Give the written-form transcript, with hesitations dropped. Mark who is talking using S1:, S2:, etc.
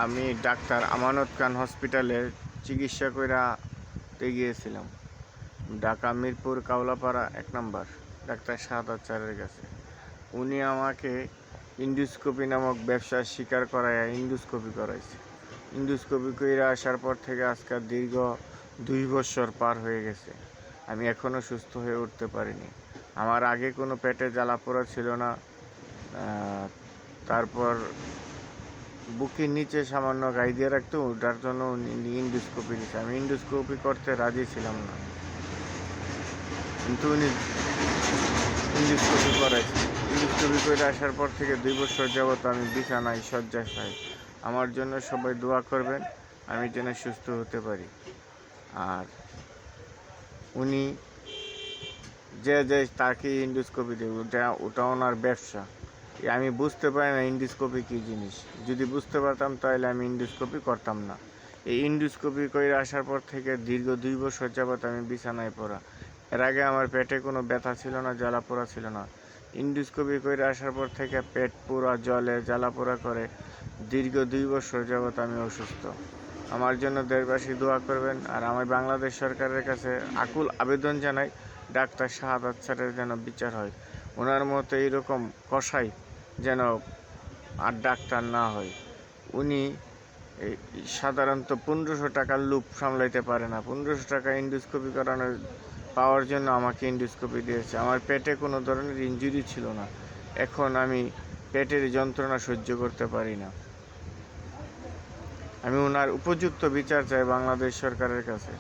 S1: আমি ডাক্তার আমানত খান হসপিটালে চিকিৎসা কইরাতে গিয়েছিলাম। ঢাকা মিরপুর কাওলাপাড়া ১ নম্বর ডাক্তার শাহাদাত স্যারের কাছে। উনি আমাকে ইন্ডোস্কোপি নামক ব্যবসা স্বীকার করাইয়া ইন্ডোস্কোপি করাইছে। ইন্ডোস্কোপি কইরা আসার পর থেকে আজকাল দীর্ঘ ২ বৎসর পার হয়ে গেছে। আমি এখনও সুস্থ হয়ে উঠতে পারিনি। আমার আগে কোনো পেটে জ্বালাপোড়া ছিল না। তারপর বুকের নিচে সামান্য গাই দিয়ে রাখতো, ওটার জন্য উনি ইন্ডোস্কোপি নিচ্ছে। আমি ইন্ডোস্কোপি করতে রাজি ছিলাম না, কিন্তু উনি ইন্ডোস্কোপি করাইছে। ইন্ডোস্কোপি করে আসার পর থেকে ২ বছর যাবত আমি বিছানায় শয্যাশায়ী। আমার জন্য সবাই দোয়া করবেন, আমি যেন সুস্থ হতে পারি। আর উনি যে তাকে ইন্ডোস্কোপি দেবে, ওটা ওনার ব্যবসা। আমি বুঝতে পারি না ইন্ডোস্কোপি কী জিনিস। যদি বুঝতে পারতাম তাহলে আমি ইন্ডোস্কোপি করতাম না। এই ইন্ডোস্কোপি করে আসার পর থেকে দীর্ঘ ২ বছর যাবত আমি বিছানায় পড়া। এর আগে আমার পেটে কোনো ব্যথা ছিল না, জ্বালাপোড়া ছিল না। ইন্ডোস্কোপি করে আসার পর থেকে পেট পুরা জ্বলে, জ্বালাপোড়া করে। দীর্ঘ ২ বছর যাবত আমি অসুস্থ। আমার জন্য দেশবাসী দোয়া করবেন। আর আমি বাংলাদেশ সরকারের কাছে আকুল আবেদন জানাই, ডাক্তার শাহাদাত স্যারের যেন বিচার হয়। ওনার মতো এইরকম কসাই যেন আর ডাক্তার না হয়। উনি সাধারণত ১৫০০ টাকার লুপ সামলাইতে পারে না। ১৫০০ টাকা ইন্ডোস্কোপি পাওয়ার জন্য আমাকে ইন্ডোস্কোপি দিয়েছে। আমার পেটে কোনো ধরনের ইনজুরি ছিল না। এখন আমি পেটের যন্ত্রণা সহ্য করতে পারি না। আমি ওনার উপযুক্ত বিচার চাই বাংলাদেশ সরকারের কাছে।